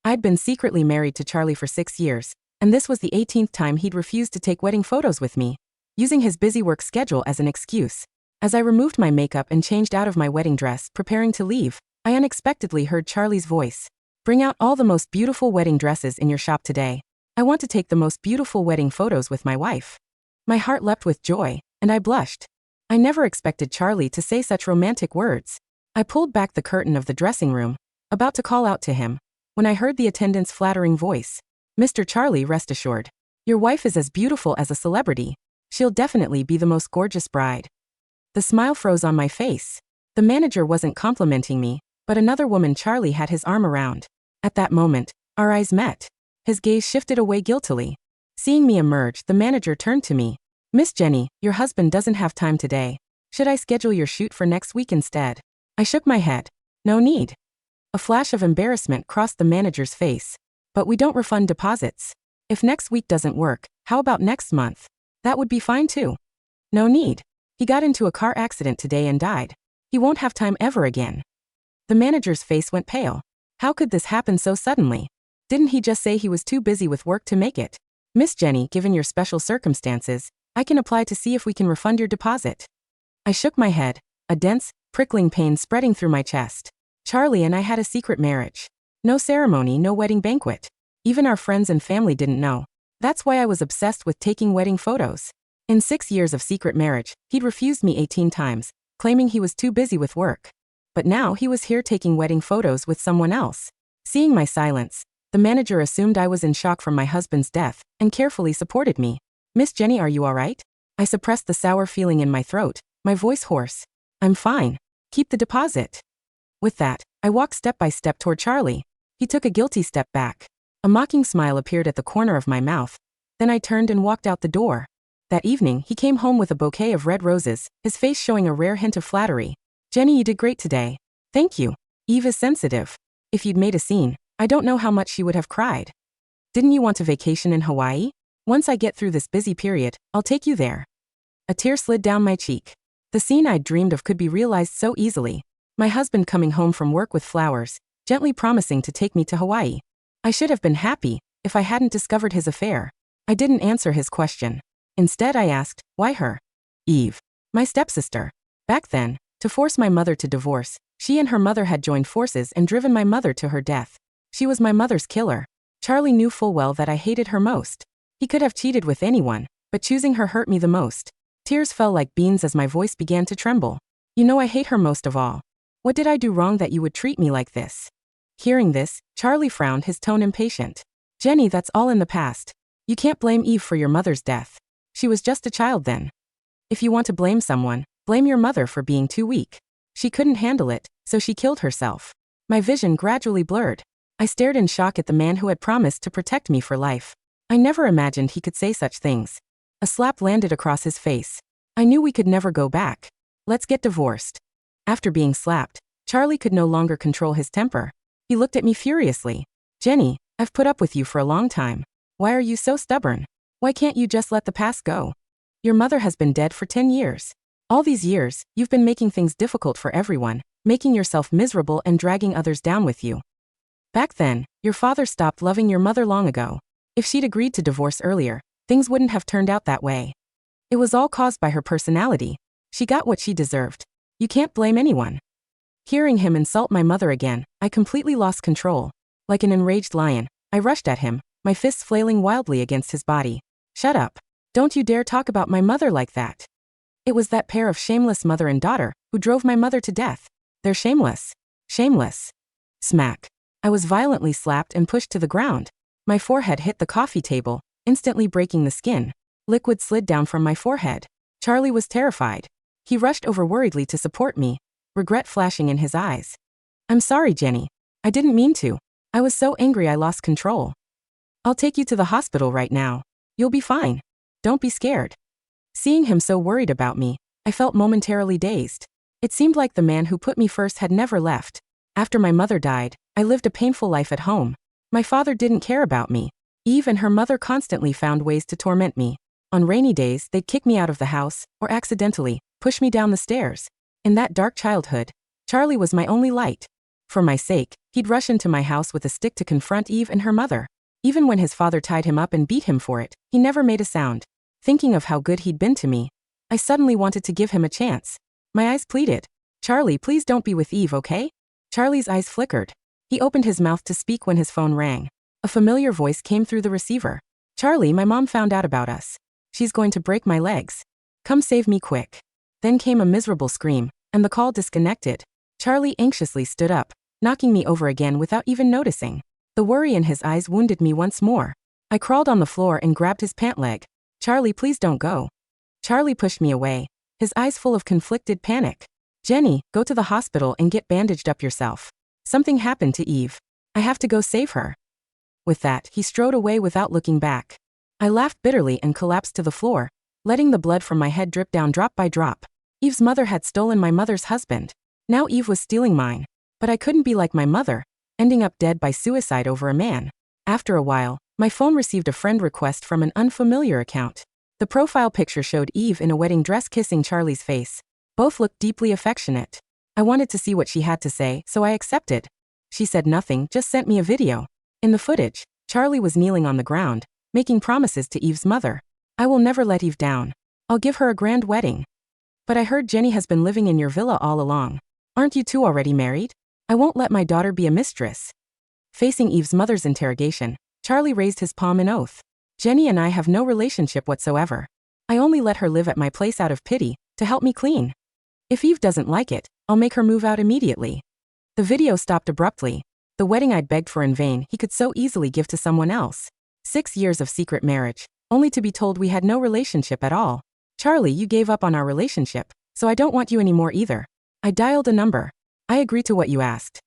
I'd been secretly married to Charlie for 6 years, and this was the 18th time he'd refused to take wedding photos with me, using his busy work schedule as an excuse. As I removed my makeup and changed out of my wedding dress, preparing to leave, I unexpectedly heard Charlie's voice. "Bring out all the most beautiful wedding dresses in your shop today. I want to take the most beautiful wedding photos with my wife." My heart leapt with joy, and I blushed. I never expected Charlie to say such romantic words. I pulled back the curtain of the dressing room, about to call out to him, when I heard the attendant's flattering voice. "Mr. Charlie, rest assured. Your wife is as beautiful as a celebrity. She'll definitely be the most gorgeous bride." The smile froze on my face. The manager wasn't complimenting me, but another woman Charlie had his arm around. At that moment, our eyes met. His gaze shifted away guiltily. Seeing me emerge, the manager turned to me. "Miss Jenny, your husband doesn't have time today. Should I schedule your shoot for next week instead?" I shook my head. "No need." A flash of embarrassment crossed the manager's face. "But we don't refund deposits. If next week doesn't work, how about next month? That would be fine too." "No need. He got into a car accident today and died. He won't have time ever again." The manager's face went pale. How could this happen so suddenly? Didn't he just say he was too busy with work to make it? "Miss Jenny, given your special circumstances, I can apply to see if we can refund your deposit." I shook my head, a dense, prickling pain spreading through my chest. Charlie and I had a secret marriage. No ceremony, no wedding banquet. Even our friends and family didn't know. That's why I was obsessed with taking wedding photos. In 6 years of secret marriage, he'd refused me 18 times, claiming he was too busy with work. But now he was here taking wedding photos with someone else. Seeing my silence, the manager assumed I was in shock from my husband's death and carefully supported me. "Miss Jenny, are you all right?" I suppressed the sour feeling in my throat, my voice hoarse. "I'm fine. Keep the deposit." With that, I walked step by step toward Charlie. He took a guilty step back. A mocking smile appeared at the corner of my mouth. Then I turned and walked out the door. That evening, he came home with a bouquet of red roses, his face showing a rare hint of flattery. "Jenny, you did great today." "Thank you." Eve is sensitive. If you'd made a scene, I don't know how much she would have cried. "Didn't you want a vacation in Hawaii? Once I get through this busy period, I'll take you there." A tear slid down my cheek. The scene I'd dreamed of could be realized so easily. My husband coming home from work with flowers, gently promising to take me to Hawaii. I should have been happy if I hadn't discovered his affair. I didn't answer his question. Instead, I asked, "Why her?" "Eve. My stepsister. Back then, to force my mother to divorce, she and her mother had joined forces and driven my mother to her death. She was my mother's killer. Charlie knew full well that I hated her most. He could have cheated with anyone, but choosing her hurt me the most." Tears fell like beans as my voice began to tremble. "You know I hate her most of all. What did I do wrong that you would treat me like this?" Hearing this, Charlie frowned, his tone impatient. "Jenny, that's all in the past. You can't blame Eve for your mother's death. She was just a child then. If you want to blame someone, blame your mother for being too weak. She couldn't handle it, so she killed herself." My vision gradually blurred. I stared in shock at the man who had promised to protect me for life. I never imagined he could say such things. A slap landed across his face. "I knew we could never go back. Let's get divorced." After being slapped, Charlie could no longer control his temper. He looked at me furiously. "Jenny, I've put up with you for a long time. Why are you so stubborn? Why can't you just let the past go? Your mother has been dead for 10 years. All these years, you've been making things difficult for everyone, making yourself miserable and dragging others down with you. Back then, your father stopped loving your mother long ago. If she'd agreed to divorce earlier, things wouldn't have turned out that way. It was all caused by her personality. She got what she deserved. You can't blame anyone." Hearing him insult my mother again, I completely lost control. Like an enraged lion, I rushed at him, my fists flailing wildly against his body. "Shut up. Don't you dare talk about my mother like that. It was that pair of shameless mother and daughter who drove my mother to death. They're shameless. Shameless." Smack. I was violently slapped and pushed to the ground. My forehead hit the coffee table, instantly breaking the skin. Liquid slid down from my forehead. Charlie was terrified. He rushed over worriedly to support me, regret flashing in his eyes. "I'm sorry, Jenny. I didn't mean to. I was so angry I lost control. I'll take you to the hospital right now. You'll be fine. Don't be scared." Seeing him so worried about me, I felt momentarily dazed. It seemed like the man who put me first had never left. After my mother died, I lived a painful life at home. My father didn't care about me. Eve and her mother constantly found ways to torment me. On rainy days, they'd kick me out of the house, or accidentally, push me down the stairs. In that dark childhood, Charlie was my only light. For my sake, he'd rush into my house with a stick to confront Eve and her mother. Even when his father tied him up and beat him for it, he never made a sound. Thinking of how good he'd been to me, I suddenly wanted to give him a chance. My eyes pleaded. Charlie, please don't be with Eve, okay? Charlie's eyes flickered. He opened his mouth to speak when his phone rang. A familiar voice came through the receiver. Charlie, my mom found out about us. She's going to break my legs. Come save me quick. Then came a miserable scream, and the call disconnected. Charlie anxiously stood up, knocking me over again without even noticing. The worry in his eyes wounded me once more. I crawled on the floor and grabbed his pant leg. Charlie, please don't go. Charlie pushed me away, his eyes full of conflicted panic. Jenny, go to the hospital and get bandaged up yourself. Something happened to Eve. I have to go save her. With that, he strode away without looking back. I laughed bitterly and collapsed to the floor, letting the blood from my head drip down drop by drop. Eve's mother had stolen my mother's husband. Now Eve was stealing mine. But I couldn't be like my mother, ending up dead by suicide over a man. After a while, my phone received a friend request from an unfamiliar account. The profile picture showed Eve in a wedding dress kissing Charlie's face. Both looked deeply affectionate. I wanted to see what she had to say, so I accepted. She said nothing, just sent me a video. In the footage, Charlie was kneeling on the ground, making promises to Eve's mother. I will never let Eve down. I'll give her a grand wedding. But I heard Jenny has been living in your villa all along. Aren't you two already married? I won't let my daughter be a mistress. Facing Eve's mother's interrogation, Charlie raised his palm in oath. Jenny and I have no relationship whatsoever. I only let her live at my place out of pity, to help me clean. If Eve doesn't like it, I'll make her move out immediately. The video stopped abruptly. The wedding I'd begged for in vain he could so easily give to someone else. 6 years of secret marriage, only to be told we had no relationship at all. Charlie, you gave up on our relationship, so I don't want you anymore either. I dialed a number. I agree to what you asked.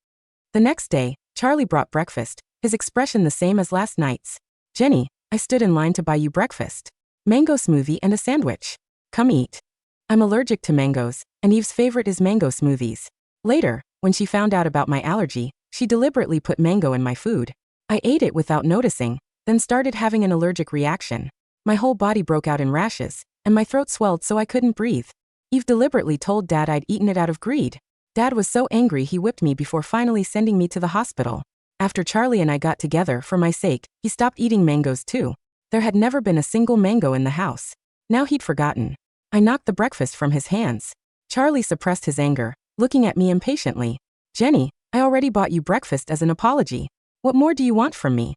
The next day, Charlie brought breakfast, his expression the same as last night's. Jenny, I stood in line to buy you breakfast. Mango smoothie and a sandwich. Come eat. I'm allergic to mangoes, and Eve's favorite is mango smoothies. Later, when she found out about my allergy, she deliberately put mango in my food. I ate it without noticing, then started having an allergic reaction. My whole body broke out in rashes, and my throat swelled so I couldn't breathe. Eve deliberately told Dad I'd eaten it out of greed. Dad was so angry he whipped me before finally sending me to the hospital. After Charlie and I got together, for my sake, he stopped eating mangoes too. There had never been a single mango in the house. Now he'd forgotten. I knocked the breakfast from his hands. Charlie suppressed his anger, looking at me impatiently. Jenny, I already bought you breakfast as an apology. What more do you want from me?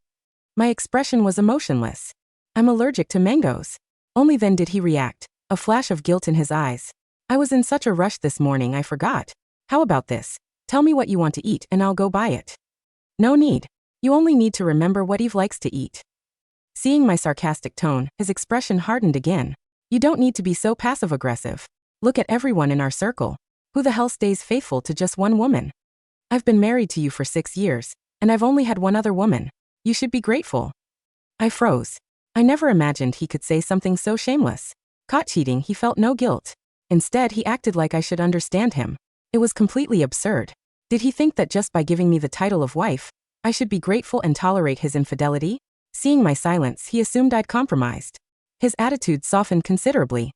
My expression was emotionless. I'm allergic to mangoes. Only then did he react, a flash of guilt in his eyes. I was in such a rush this morning I forgot. How about this? Tell me what you want to eat and I'll go buy it. No need. You only need to remember what Eve likes to eat. Seeing my sarcastic tone, his expression hardened again. You don't need to be so passive-aggressive. Look at everyone in our circle. Who the hell stays faithful to just one woman? I've been married to you for 6 years, and I've only had one other woman. You should be grateful. I froze. I never imagined he could say something so shameless. Caught cheating, he felt no guilt. Instead, he acted like I should understand him. It was completely absurd. Did he think that just by giving me the title of wife, I should be grateful and tolerate his infidelity? Seeing my silence, he assumed I'd compromised. His attitude softened considerably.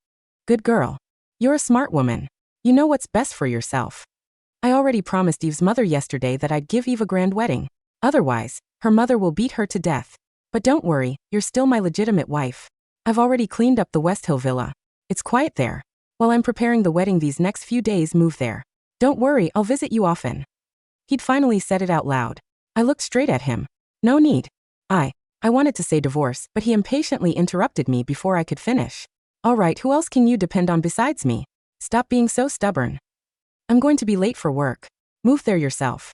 Good girl. You're a smart woman. You know what's best for yourself. I already promised Eve's mother yesterday that I'd give Eve a grand wedding. Otherwise, her mother will beat her to death. But don't worry, you're still my legitimate wife. I've already cleaned up the West Hill villa. It's quiet there. While I'm preparing the wedding these next few days, move there. Don't worry, I'll visit you often. He'd finally said it out loud. I looked straight at him. No need. I wanted to say divorce, but he impatiently interrupted me before I could finish. All right, who else can you depend on besides me? Stop being so stubborn. I'm going to be late for work. Move there yourself.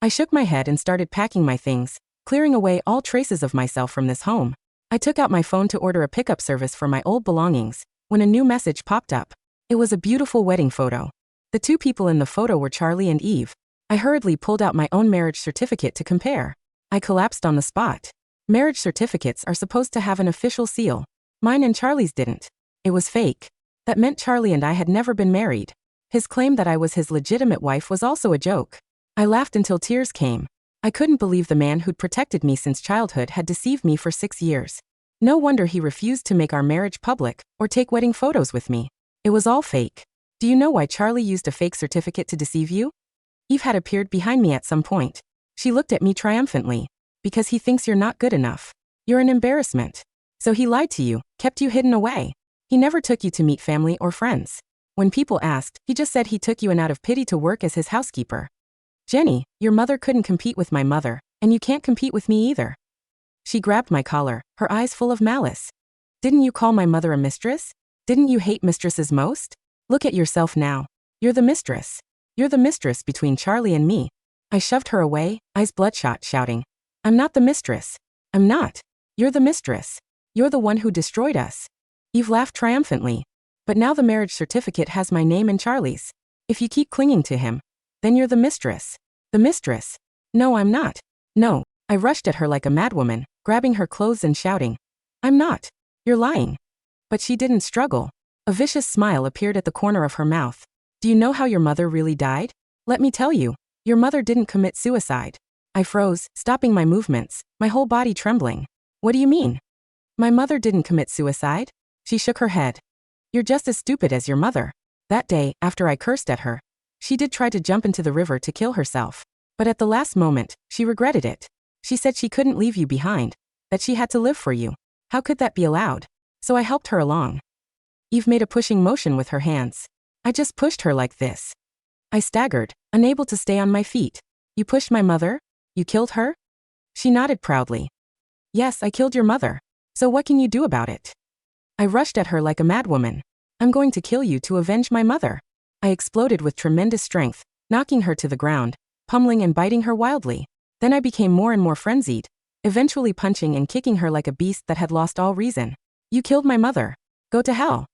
I shook my head and started packing my things, clearing away all traces of myself from this home. I took out my phone to order a pickup service for my old belongings, when a new message popped up. It was a beautiful wedding photo. The two people in the photo were Charlie and Eve. I hurriedly pulled out my own marriage certificate to compare. I collapsed on the spot. Marriage certificates are supposed to have an official seal. Mine and Charlie's didn't. It was fake. That meant Charlie and I had never been married. His claim that I was his legitimate wife was also a joke. I laughed until tears came. I couldn't believe the man who'd protected me since childhood had deceived me for 6 years. No wonder he refused to make our marriage public, or take wedding photos with me. It was all fake. Do you know why Charlie used a fake certificate to deceive you? Eve had appeared behind me at some point. She looked at me triumphantly. Because he thinks you're not good enough. You're an embarrassment. So he lied to you, kept you hidden away. He never took you to meet family or friends. When people asked, he just said he took you in out of pity to work as his housekeeper. Jenny, your mother couldn't compete with my mother, and you can't compete with me either. She grabbed my collar, her eyes full of malice. Didn't you call my mother a mistress? Didn't you hate mistresses most? Look at yourself now. You're the mistress. You're the mistress between Charlie and me. I shoved her away, eyes bloodshot, shouting, I'm not the mistress. I'm not. You're the mistress. You're the one who destroyed us. Eve laughed triumphantly. But now the marriage certificate has my name and Charlie's. If you keep clinging to him, then you're the mistress. The mistress. No, I'm not. No. I rushed at her like a madwoman, grabbing her clothes and shouting, I'm not. You're lying. But she didn't struggle. A vicious smile appeared at the corner of her mouth. Do you know how your mother really died? Let me tell you. Your mother didn't commit suicide. I froze, stopping my movements, my whole body trembling. What do you mean? My mother didn't commit suicide? She shook her head. You're just as stupid as your mother. That day, after I cursed at her, she did try to jump into the river to kill herself. But at the last moment, she regretted it. She said she couldn't leave you behind, that she had to live for you. How could that be allowed? So I helped her along. Eve made a pushing motion with her hands. I just pushed her like this. I staggered, unable to stay on my feet. You pushed my mother? You killed her? She nodded proudly. Yes, I killed your mother. So what can you do about it? I rushed at her like a madwoman. I'm going to kill you to avenge my mother. I exploded with tremendous strength, knocking her to the ground, pummeling and biting her wildly. Then I became more and more frenzied, eventually punching and kicking her like a beast that had lost all reason. You killed my mother. Go to hell.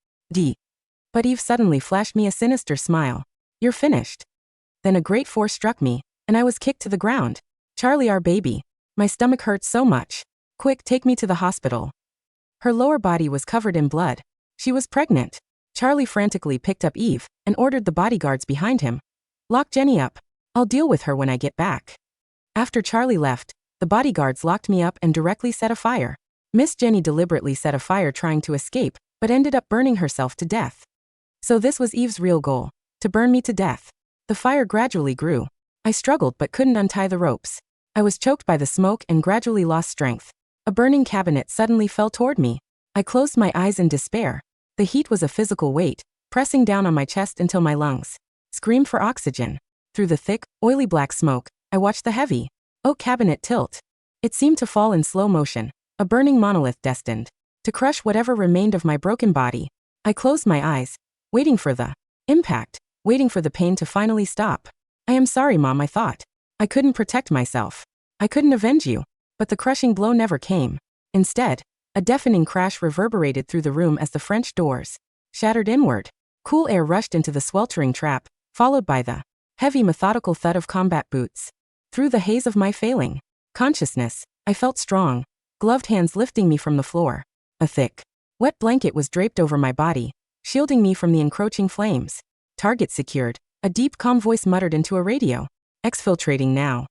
But Eve suddenly flashed me a sinister smile. You're finished. Then a great force struck me, and I was kicked to the ground. Charlie, our baby. My stomach hurt so much. Quick, take me to the hospital. Her lower body was covered in blood. She was pregnant. Charlie frantically picked up Eve and ordered the bodyguards behind him. Lock Jenny up. I'll deal with her when I get back. After Charlie left, the bodyguards locked me up and directly set a fire. Miss Jenny deliberately set a fire trying to escape, but ended up burning herself to death. So this was Eve's real goal, to burn me to death. The fire gradually grew. I struggled but couldn't untie the ropes. I was choked by the smoke and gradually lost strength. A burning cabinet suddenly fell toward me. I closed my eyes in despair. The heat was a physical weight, pressing down on my chest until my lungs screamed for oxygen. Through the thick, oily black smoke, I watched the heavy oak cabinet tilt. It seemed to fall in slow motion, a burning monolith destined to crush whatever remained of my broken body. I closed my eyes, waiting for the impact, waiting for the pain to finally stop. I am sorry, Mom, I thought. I couldn't protect myself. I couldn't avenge you. But the crushing blow never came. Instead, a deafening crash reverberated through the room as the French doors shattered inward. Cool air rushed into the sweltering trap, followed by the heavy methodical thud of combat boots. Through the haze of my failing consciousness, I felt strong, gloved hands lifting me from the floor. A thick, wet blanket was draped over my body, shielding me from the encroaching flames. Target secured, a deep calm voice muttered into a radio. Exfiltrating now.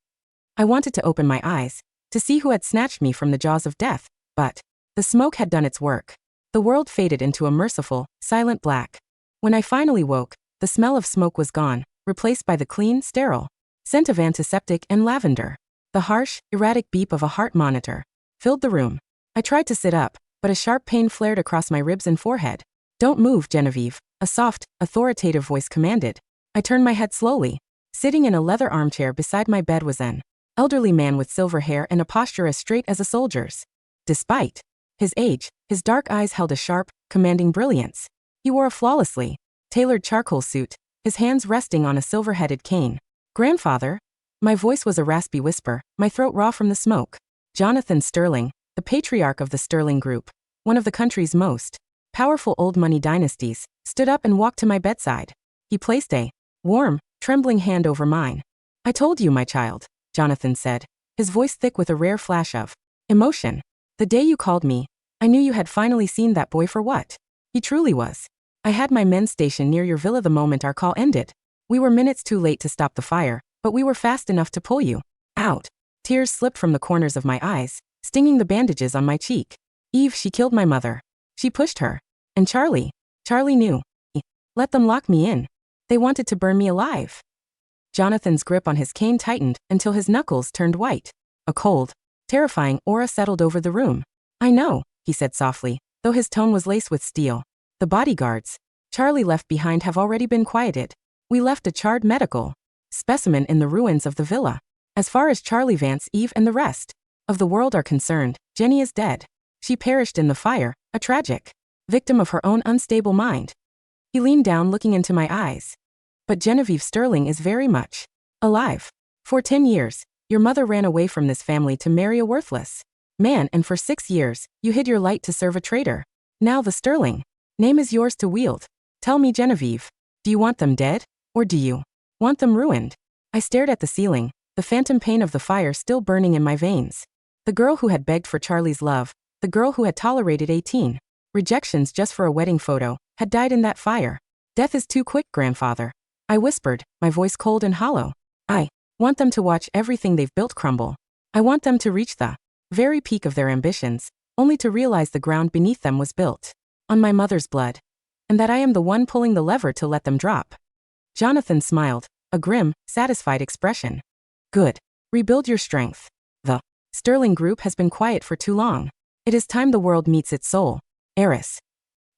I wanted to open my eyes, to see who had snatched me from the jaws of death, but the smoke had done its work. The world faded into a merciful, silent black. When I finally woke, the smell of smoke was gone, replaced by the clean, sterile scent of antiseptic and lavender. The harsh, erratic beep of a heart monitor filled the room. I tried to sit up, but a sharp pain flared across my ribs and forehead. Don't move, Genevieve, a soft, authoritative voice commanded. I turned my head slowly. Sitting in a leather armchair beside my bed was an elderly man with silver hair and a posture as straight as a soldier's. Despite his age, his dark eyes held a sharp, commanding brilliance. He wore a flawlessly tailored charcoal suit, his hands resting on a silver-headed cane. Grandfather? My voice was a raspy whisper, my throat raw from the smoke. Jonathan Sterling, the patriarch of the Sterling Group, one of the country's most powerful old money dynasties, stood up and walked to my bedside. He placed a warm, trembling hand over mine. I told you, my child, Jonathan said, his voice thick with a rare flash of emotion. The day you called me, I knew you had finally seen that boy for what he truly was. I had my men stationed near your villa the moment our call ended. We were minutes too late to stop the fire, but we were fast enough to pull you out. Tears slipped from the corners of my eyes, stinging the bandages on my cheek. Eve, she killed my mother. She pushed her. And Charlie knew. Let them lock me in. They wanted to burn me alive. Jonathan's grip on his cane tightened until his knuckles turned white. A cold, terrifying aura settled over the room. I know, he said softly, though his tone was laced with steel. The bodyguards Charlie left behind have already been quieted. We left a charred medical specimen in the ruins of the villa. As far as Charlie Vance, Eve, and the rest of the world are concerned, Jenny is dead. She perished in the fire, a tragic victim of her own unstable mind. He leaned down, looking into my eyes. But Genevieve Sterling is very much alive. For 10 years, your mother ran away from this family to marry a worthless man, and for 6 years, you hid your light to serve a traitor. Now the Sterling name is yours to wield. Tell me, Genevieve, do you want them dead? Or do you want them ruined? I stared at the ceiling, the phantom pain of the fire still burning in my veins. The girl who had begged for Charlie's love, the girl who had tolerated 18 rejections just for a wedding photo, had died in that fire. Death is too quick, grandfather. I whispered, my voice cold and hollow. I want them to watch everything they've built crumble. I want them to reach the very peak of their ambitions, only to realize the ground beneath them was built on my mother's blood, and that I am the one pulling the lever to let them drop. Jonathan smiled, a grim, satisfied expression. Good. Rebuild your strength. The Sterling Group has been quiet for too long. It is time the world meets its soul. Heiress.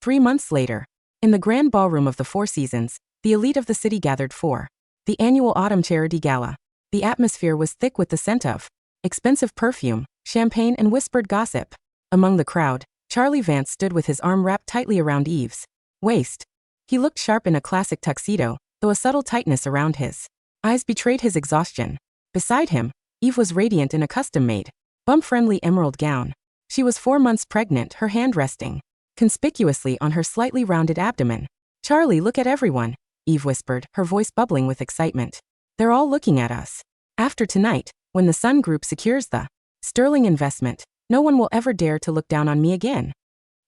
3 months later, in the grand ballroom of the Four Seasons, the elite of the city gathered for the annual Autumn Charity Gala. The atmosphere was thick with the scent of expensive perfume, champagne, and whispered gossip. Among the crowd, Charlie Vance stood with his arm wrapped tightly around Eve's waist. He looked sharp in a classic tuxedo, though a subtle tightness around his eyes betrayed his exhaustion. Beside him, Eve was radiant in a custom-made, bum-friendly emerald gown. She was 4 months pregnant, her hand resting conspicuously on her slightly rounded abdomen. Charlie, look at everyone, Eve whispered, her voice bubbling with excitement. They're all looking at us. After tonight, when the Sun Group secures the Sterling investment, no one will ever dare to look down on me again.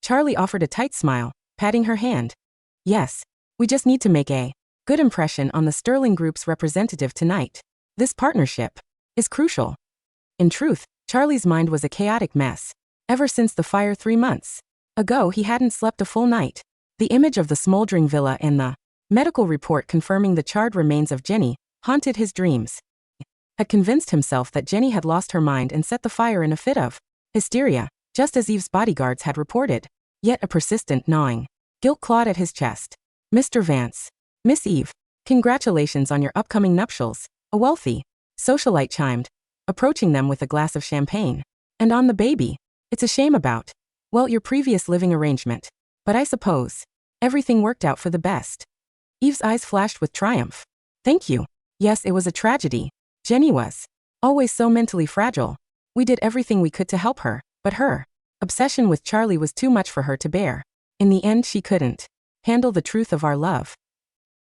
Charlie offered a tight smile, patting her hand. Yes, we just need to make a good impression on the Sterling Group's representative tonight. This partnership is crucial. In truth, Charlie's mind was a chaotic mess. Ever since the fire 3 months ago, he hadn't slept a full night. The image of the smoldering villa and the medical report confirming the charred remains of Jenny haunted his dreams. He had convinced himself that Jenny had lost her mind and set the fire in a fit of hysteria, just as Eve's bodyguards had reported. Yet a persistent gnawing guilt clawed at his chest. Mr. Vance. Miss Eve. Congratulations on your upcoming nuptials, a wealthy socialite chimed, approaching them with a glass of champagne. And on the baby. It's a shame about, well, your previous living arrangement. But I suppose everything worked out for the best. Eve's eyes flashed with triumph. Thank you. Yes, it was a tragedy. Jenny was always so mentally fragile. We did everything we could to help her, but her obsession with Charlie was too much for her to bear. In the end, she couldn't handle the truth of our love.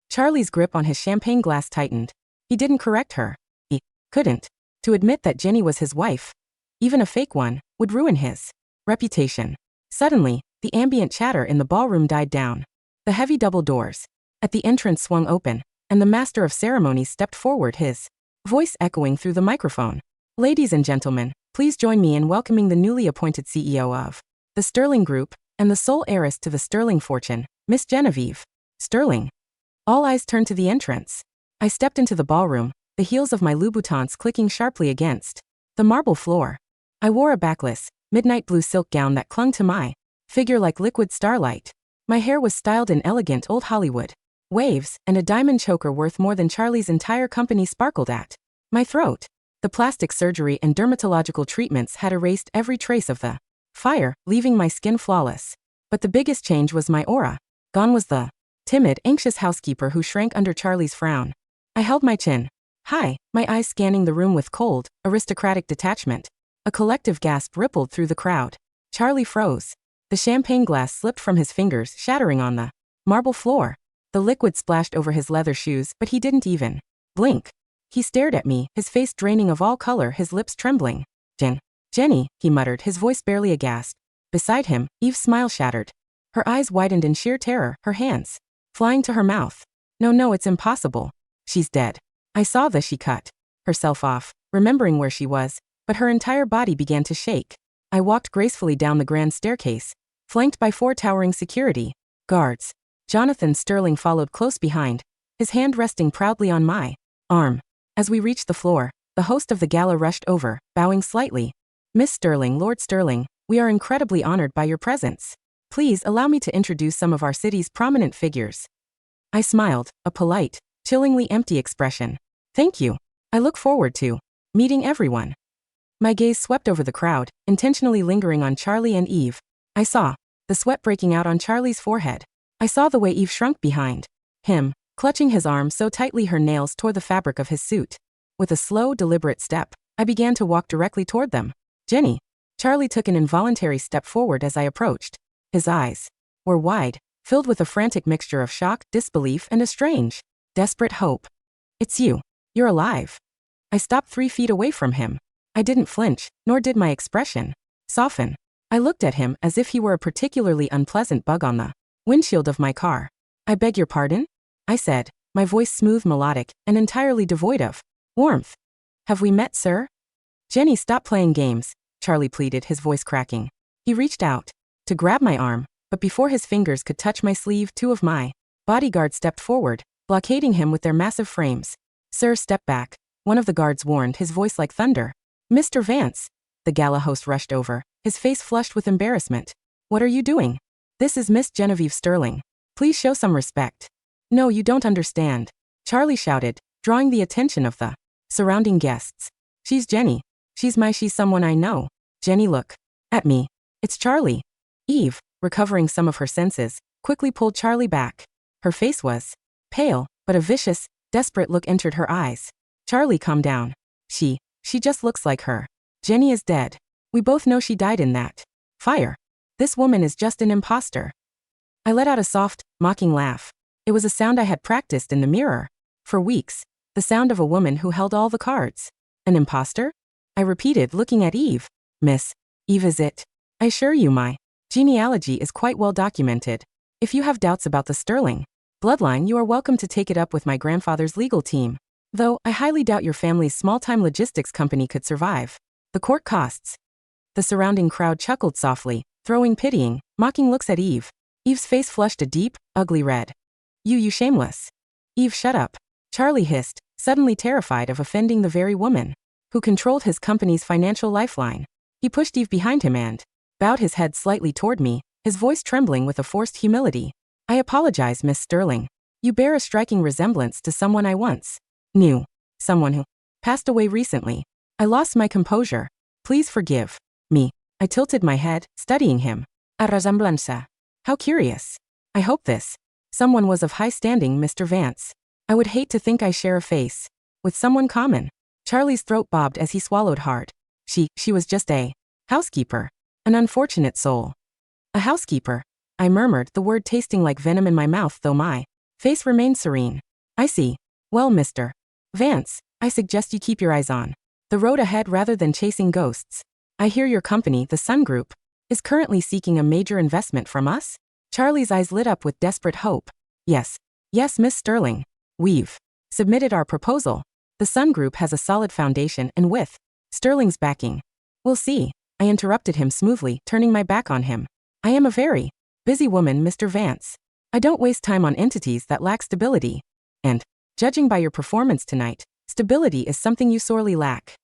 Charlie's grip on his champagne glass tightened. He didn't correct her. He couldn't. To admit that Jenny was his wife, even a fake one, would ruin his reputation. Suddenly, the ambient chatter in the ballroom died down. The heavy double doors at the entrance swung open, and the master of ceremonies stepped forward, his voice echoing through the microphone. Ladies and gentlemen, please join me in welcoming the newly appointed CEO of the Sterling Group and the sole heiress to the Sterling fortune, Miss Genevieve Sterling. All eyes turned to the entrance. I stepped into the ballroom, the heels of my Louboutins clicking sharply against the marble floor. I wore a backless, midnight blue silk gown that clung to my figure like liquid starlight. My hair was styled in elegant old Hollywood waves, and a diamond choker worth more than Charlie's entire company sparkled at my throat. The plastic surgery and dermatological treatments had erased every trace of the fire, leaving my skin flawless. But the biggest change was my aura. Gone was the timid, anxious housekeeper who shrank under Charlie's frown. I held my chin high, my eyes scanning the room with cold, aristocratic detachment. A collective gasp rippled through the crowd. Charlie froze. The champagne glass slipped from his fingers, shattering on the marble floor. The liquid splashed over his leather shoes, but he didn't even blink. He stared at me, his face draining of all color, his lips trembling. Jenny, he muttered, his voice barely a gasp. Beside him, Eve's smile shattered. Her eyes widened in sheer terror, her hands flying to her mouth. No, it's impossible. She's dead. I saw this. She cut herself off, remembering where she was, but her entire body began to shake. I walked gracefully down the grand staircase, flanked by 4 towering security guards. Jonathan Sterling followed close behind, his hand resting proudly on my arm. As we reached the floor, the host of the gala rushed over, bowing slightly. Miss Sterling, Lord Sterling, we are incredibly honored by your presence. Please allow me to introduce some of our city's prominent figures. I smiled, a polite, chillingly empty expression. Thank you. I look forward to meeting everyone. My gaze swept over the crowd, intentionally lingering on Charlie and Eve. I saw the sweat breaking out on Charlie's forehead. I saw the way Eve shrunk behind him, clutching his arm so tightly her nails tore the fabric of his suit. With a slow, deliberate step, I began to walk directly toward them. Jenny. Charlie took an involuntary step forward as I approached. His eyes were wide, filled with a frantic mixture of shock, disbelief, and a strange, desperate hope. It's you. You're alive. I stopped 3 feet away from him. I didn't flinch, nor did my expression soften. I looked at him as if he were a particularly unpleasant bug on the windshield of my car. I beg your pardon? I said, my voice smooth, melodic, and entirely devoid of warmth. Have we met, sir? Jenny, stop playing games, Charlie pleaded, his voice cracking. He reached out to grab my arm, but before his fingers could touch my sleeve, 2 of my bodyguards stepped forward, blockading him with their massive frames. Sir, step back, one of the guards warned, his voice like thunder. Mr. Vance. The gala host rushed over, his face flushed with embarrassment. What are you doing? This is Miss Genevieve Sterling. Please show some respect. No, you don't understand, Charlie shouted, drawing the attention of the surrounding guests. She's Jenny. She's someone I know. Jenny, look at me. It's Charlie. Eve, recovering some of her senses, quickly pulled Charlie back. Her face was pale, but a vicious, desperate look entered her eyes. Charlie, calm down. She just looks like her. Jenny is dead. We both know she died in that fire. This woman is just an imposter. I let out a soft, mocking laugh. It was a sound I had practiced in the mirror for weeks, the sound of a woman who held all the cards. An imposter? I repeated, looking at Eve. Miss Eve, is it? I assure you my genealogy is quite well documented. If you have doubts about the Sterling bloodline, you are welcome to take it up with my grandfather's legal team. Though, I highly doubt your family's small-time logistics company could survive the court costs. The surrounding crowd chuckled softly, throwing pitying, mocking looks at Eve. Eve's face flushed a deep, ugly red. You shameless. Eve, shut up. Charlie hissed, suddenly terrified of offending the very woman who controlled his company's financial lifeline. He pushed Eve behind him and bowed his head slightly toward me, his voice trembling with a forced humility. I apologize, Miss Sterling. You bear a striking resemblance to someone I once knew. Someone who passed away recently. I lost my composure. Please forgive me. I tilted my head, studying him. A resemblanza. How curious. I hope this someone was of high standing, Mr. Vance. I would hate to think I share a face with someone common. Charlie's throat bobbed as he swallowed hard. She was just a housekeeper. An unfortunate soul. A housekeeper. I murmured, the word tasting like venom in my mouth, though my face remained serene. I see. Well, Mr. Vance, I suggest you keep your eyes on the road ahead rather than chasing ghosts. I hear your company, the Sun Group, is currently seeking a major investment from us? Charlie's eyes lit up with desperate hope. Yes, Miss Sterling. We've submitted our proposal. The Sun Group has a solid foundation, and with Sterling's backing, we'll see. I interrupted him smoothly, turning my back on him. I am a very busy woman, Mr. Vance. I don't waste time on entities that lack stability. And, judging by your performance tonight, stability is something you sorely lack.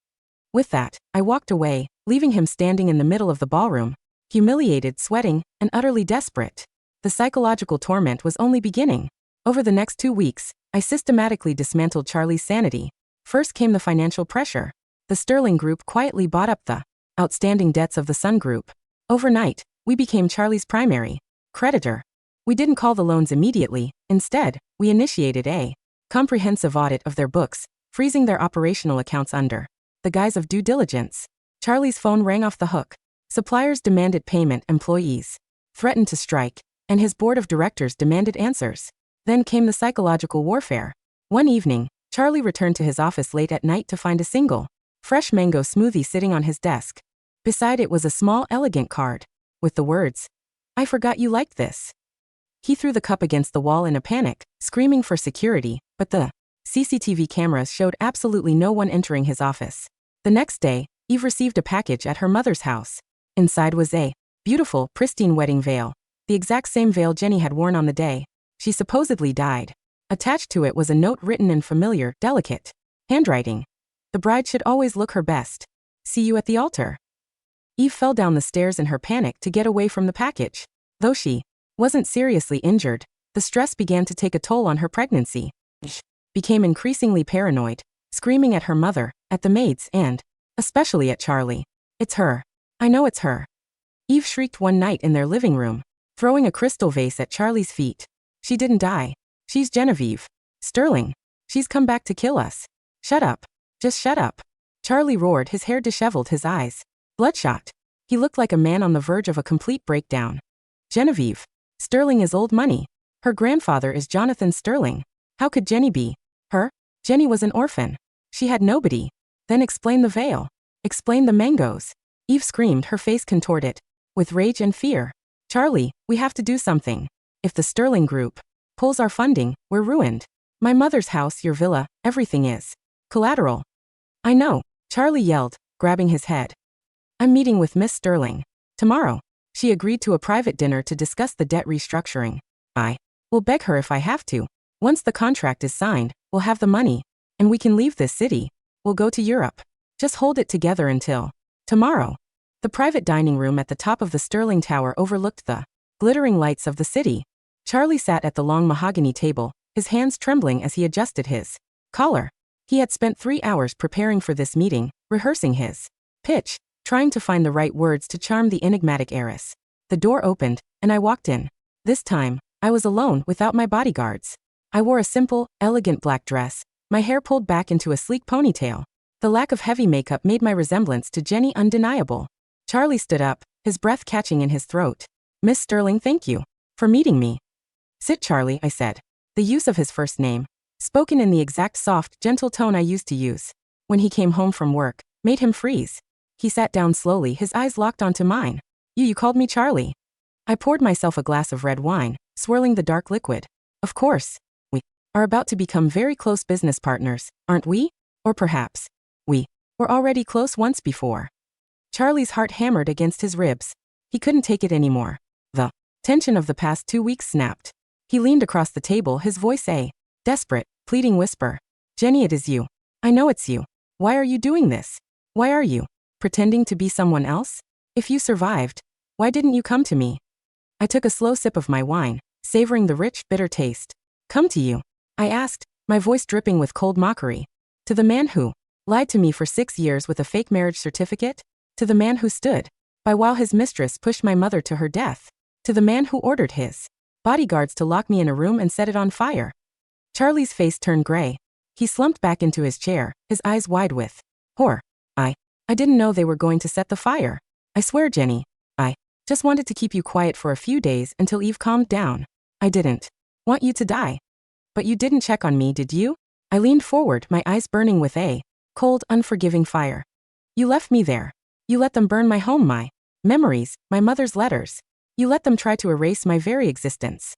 With that, I walked away, leaving him standing in the middle of the ballroom, humiliated, sweating, and utterly desperate. The psychological torment was only beginning. Over the next 2 weeks, I systematically dismantled Charlie's sanity. First came the financial pressure. The Sterling Group quietly bought up the outstanding debts of the Sun Group. Overnight, we became Charlie's primary creditor. We didn't call the loans immediately. Instead, we initiated a comprehensive audit of their books, freezing their operational accounts under the guise of due diligence. Charlie's phone rang off the hook. Suppliers demanded payment, employees threatened to strike, and his board of directors demanded answers. Then came the psychological warfare. One evening, Charlie returned to his office late at night to find a single, fresh mango smoothie sitting on his desk. Beside it was a small, elegant card with the words, "I forgot you liked this." He threw the cup against the wall in a panic, screaming for security, but the CCTV cameras showed absolutely no one entering his office. The next day, Eve received a package at her mother's house. Inside was a beautiful, pristine wedding veil, the exact same veil Jenny had worn on the day she supposedly died. Attached to it was a note written in familiar, delicate handwriting. The bride should always look her best. See you at the altar. Eve fell down the stairs in her panic to get away from the package. Though she wasn't seriously injured, the stress began to take a toll on her pregnancy. She became increasingly paranoid, screaming at her mother, at the maids, and especially at Charlie. It's her. I know it's her. Eve shrieked one night in their living room, throwing a crystal vase at Charlie's feet. She didn't die. She's Genevieve. Sterling. She's come back to kill us. Shut up. Just shut up. Charlie roared, his hair disheveled, his eyes bloodshot. He looked like a man on the verge of a complete breakdown. Genevieve. Sterling is old money. Her grandfather is Jonathan Sterling. How could Jenny be her? Jenny was an orphan. She had nobody. Then explain the veil. Explain the mangoes. Eve screamed, her face contorted with rage and fear. Charlie, we have to do something. If the Sterling Group pulls our funding, we're ruined. My mother's house, your villa, everything is collateral. I know, Charlie yelled, grabbing his head. I'm meeting with Miss Sterling tomorrow. She agreed to a private dinner to discuss the debt restructuring. I will beg her if I have to. Once the contract is signed, we'll have the money, and we can leave this city. We'll go to Europe. Just hold it together until tomorrow. The private dining room at the top of the Sterling Tower overlooked the glittering lights of the city. Charlie sat at the long mahogany table, his hands trembling as he adjusted his collar. He had spent 3 hours preparing for this meeting, rehearsing his pitch, trying to find the right words to charm the enigmatic heiress. The door opened, and I walked in. This time, I was alone, without my bodyguards. I wore a simple, elegant black dress, my hair pulled back into a sleek ponytail. The lack of heavy makeup made my resemblance to Jenny undeniable. Charlie stood up, his breath catching in his throat. Miss Sterling, thank you for meeting me. Sit, Charlie, I said. The use of his first name, spoken in the exact soft, gentle tone I used to use when he came home from work, made him freeze. He sat down slowly, his eyes locked onto mine. You called me Charlie. I poured myself a glass of red wine, swirling the dark liquid. Of course. We are about to become very close business partners, aren't we? Or perhaps we were already close once before. Charlie's heart hammered against his ribs. He couldn't take it anymore. The tension of the past 2 weeks snapped. He leaned across the table, his voice a desperate, pleading whisper. Jenny, it is you. I know it's you. Why are you doing this? Why are you pretending to be someone else? If you survived, why didn't you come to me? I took a slow sip of my wine, savoring the rich, bitter taste. Come to you? I asked, my voice dripping with cold mockery. To the man who lied to me for 6 years with a fake marriage certificate? To the man who stood by while his mistress pushed my mother to her death? To the man who ordered his bodyguards to lock me in a room and set it on fire? Charlie's face turned gray. He slumped back into his chair, his eyes wide with horror. I didn't know they were going to set the fire. I swear, Jenny, I just wanted to keep you quiet for a few days until Eve calmed down. I didn't want you to die. But you didn't check on me, did you? I leaned forward, my eyes burning with a cold, unforgiving fire. You left me there. You let them burn my home, my memories, my mother's letters. You let them try to erase my very existence.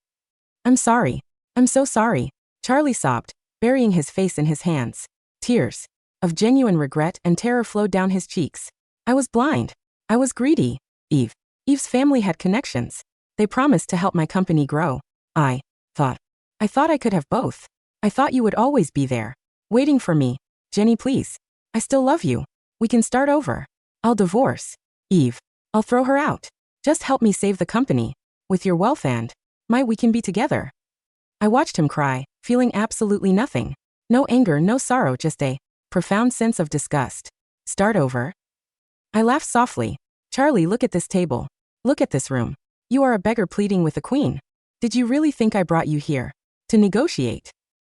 I'm sorry. I'm so sorry. Charlie sobbed, burying his face in his hands. Tears of genuine regret and terror flowed down his cheeks. I was blind. I was greedy. Eve's family had connections. They promised to help my company grow. I thought I could have both. I thought you would always be there, waiting for me. Jenny, please. I still love you. We can start over. I'll divorce Eve. I'll throw her out. Just help me save the company. With your wealth and we can be together. I watched him cry, feeling absolutely nothing. No anger, no sorrow, just a profound sense of disgust. Start over? I laughed softly. Charlie, look at this table. Look at this room. You are a beggar pleading with a queen. Did you really think I brought you here to negotiate?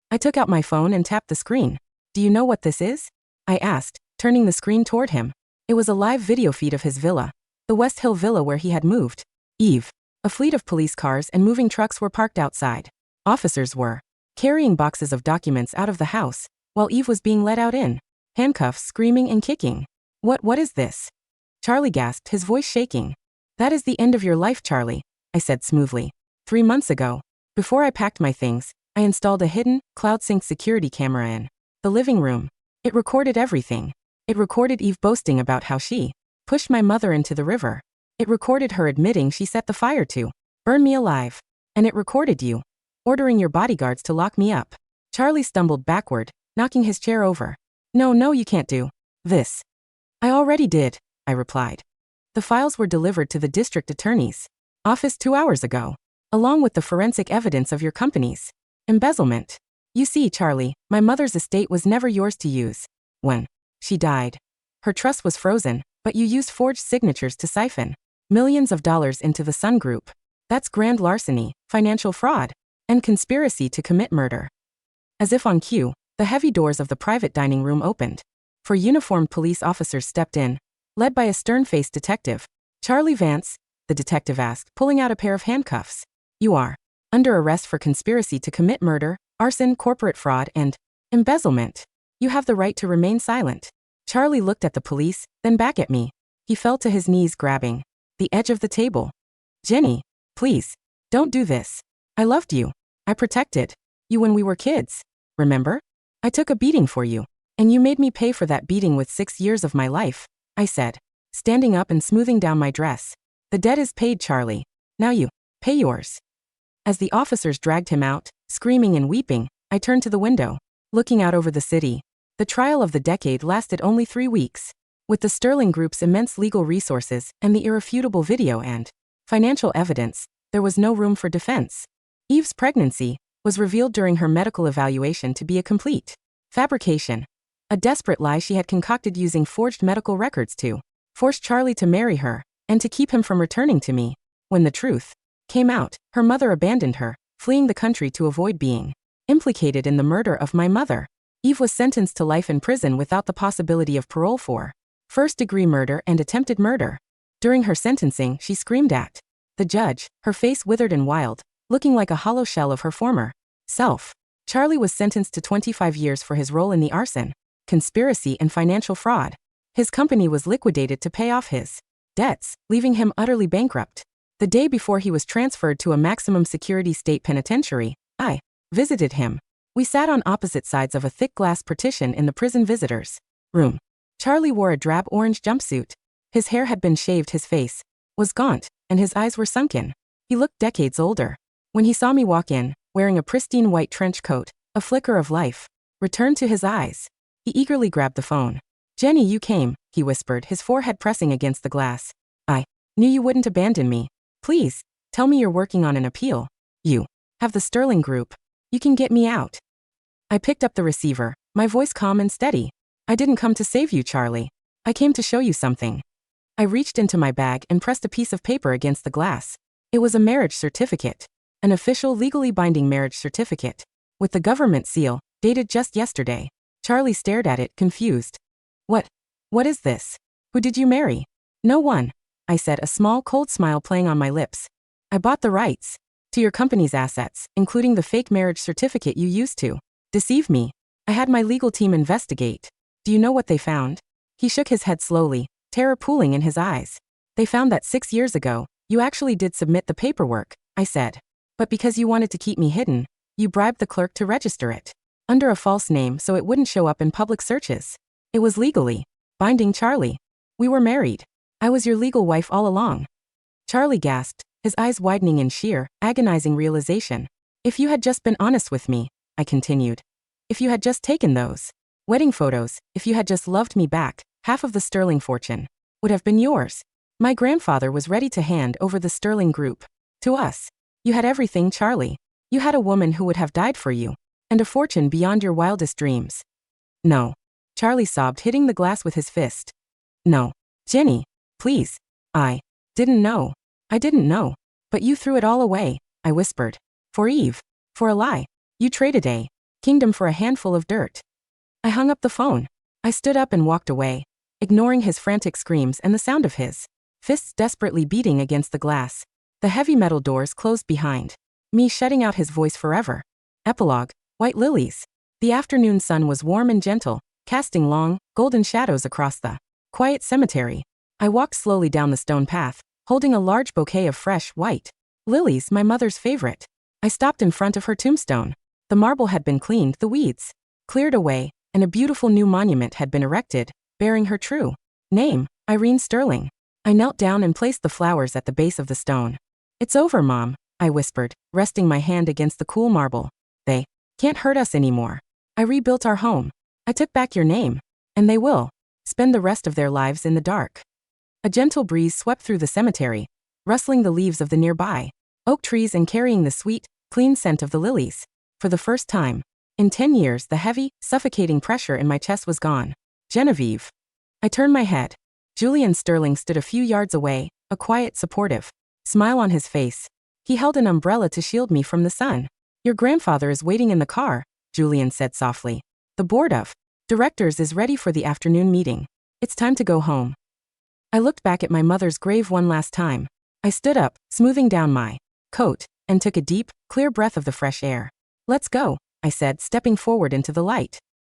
I took out my phone and tapped the screen. Do you know what this is? I asked, turning the screen toward him. It was a live video feed of his villa, the West Hill villa where he had moved. Eve. A fleet of police cars and moving trucks were parked outside. Officers were carrying boxes of documents out of the house, while Eve was being let out in handcuffs, screaming and kicking. What is this? Charlie gasped, his voice shaking. That is the end of your life, Charlie, I said smoothly. 3 months ago, before I packed my things, I installed a hidden, cloud-synced security camera in the living room. It recorded everything. It recorded Eve boasting about how she pushed my mother into the river. It recorded her admitting she set the fire to burn me alive. And it recorded you. ordering your bodyguards to lock me up. Charlie stumbled backward, knocking his chair over. No, you can't do this. I already did, I replied. The files were delivered to the district attorney's office 2 hours ago, along with the forensic evidence of your company's embezzlement. You see, Charlie, my mother's estate was never yours to use. When she died, her trust was frozen, but you used forged signatures to siphon millions of dollars into the Sun Group. That's grand larceny, financial fraud, and conspiracy to commit murder. As if on cue, the heavy doors of the private dining room opened. 4 uniformed police officers stepped in, led by a stern-faced detective. Charlie Vance, the detective asked, pulling out a pair of handcuffs. You are under arrest for conspiracy to commit murder, arson, corporate fraud, and embezzlement. You have the right to remain silent. Charlie looked at the police, then back at me. He fell to his knees, grabbing the edge of the table. Jenny, please, don't do this. I loved you. I protected you when we were kids. Remember? I took a beating for you, and you made me pay for that beating with 6 years of my life, I said, standing up and smoothing down my dress. The debt is paid, Charlie. Now you pay yours. As the officers dragged him out, screaming and weeping, I turned to the window, looking out over the city. The trial of the decade lasted only 3 weeks. With the Sterling Group's immense legal resources and the irrefutable video and financial evidence, there was no room for defense. Eve's pregnancy was revealed during her medical evaluation to be a complete fabrication. A desperate lie she had concocted using forged medical records to force Charlie to marry her and to keep him from returning to me. When the truth came out, her mother abandoned her, fleeing the country to avoid being implicated in the murder of my mother. Eve was sentenced to life in prison without the possibility of parole for first-degree murder and attempted murder. During her sentencing, she screamed at the judge, her face withered and wild, looking like a hollow shell of her former self. Charlie was sentenced to 25 years for his role in the arson, conspiracy, and financial fraud. His company was liquidated to pay off his debts, leaving him utterly bankrupt. The day before he was transferred to a maximum security state penitentiary, I visited him. We sat on opposite sides of a thick glass partition in the prison visitors' room. Charlie wore a drab orange jumpsuit. His hair had been shaved, his face was gaunt, and his eyes were sunken. He looked decades older. When he saw me walk in, wearing a pristine white trench coat, a flicker of life returned to his eyes. He eagerly grabbed the phone. Jenny, you came, he whispered, his forehead pressing against the glass. I knew you wouldn't abandon me. Please, tell me you're working on an appeal. You have the Sterling Group. You can get me out. I picked up the receiver, my voice calm and steady. I didn't come to save you, Charlie. I came to show you something. I reached into my bag and pressed a piece of paper against the glass. It was a marriage certificate. An official, legally binding marriage certificate. With the government seal, dated just yesterday. Charlie stared at it, confused. What is this? Who did you marry? No one, I said, a small, cold smile playing on my lips. I bought the rights to your company's assets, including the fake marriage certificate you used to deceive me. I had my legal team investigate. Do you know what they found? He shook his head slowly, terror pooling in his eyes. They found that 6 years ago, you actually did submit the paperwork, I said. But because you wanted to keep me hidden, you bribed the clerk to register it under a false name so it wouldn't show up in public searches. It was legally binding, Charlie. We were married. I was your legal wife all along. Charlie gasped, his eyes widening in sheer, agonizing realization. If you had just been honest with me, I continued. If you had just taken those wedding photos, if you had just loved me back, half of the Sterling fortune would have been yours. My grandfather was ready to hand over the Sterling Group to us. You had everything, Charlie. You had a woman who would have died for you, and a fortune beyond your wildest dreams. No. Charlie sobbed, hitting the glass with his fist. No. Jenny, please. I didn't know. I didn't know. But you threw it all away, I whispered. For Eve. For a lie. You traded a kingdom for a handful of dirt. I hung up the phone. I stood up and walked away, ignoring his frantic screams and the sound of his fists desperately beating against the glass. The heavy metal doors closed behind me, shutting out his voice forever. Epilogue. White lilies. The afternoon sun was warm and gentle, casting long, golden shadows across the quiet cemetery. I walked slowly down the stone path, holding a large bouquet of fresh, white lilies, my mother's favorite. I stopped in front of her tombstone. The marble had been cleaned, the weeds cleared away, and a beautiful new monument had been erected, bearing her true name, Irene Sterling. I knelt down and placed the flowers at the base of the stone. It's over, Mom, I whispered, resting my hand against the cool marble. They can't hurt us anymore. I rebuilt our home. I took back your name. And they will spend the rest of their lives in the dark. A gentle breeze swept through the cemetery, rustling the leaves of the nearby oak trees and carrying the sweet, clean scent of the lilies. For the first time in 10 years, the heavy, suffocating pressure in my chest was gone. Genevieve. I turned my head. Julian Sterling stood a few yards away, a quiet, supportive smile on his face. He held an umbrella to shield me from the sun. Your grandfather is waiting in the car, Julian said softly. The board of directors is ready for the afternoon meeting. It's time to go home. I looked back at my mother's grave one last time. I stood up, smoothing down my coat, and took a deep, clear breath of the fresh air. Let's go, I said, stepping forward into the light.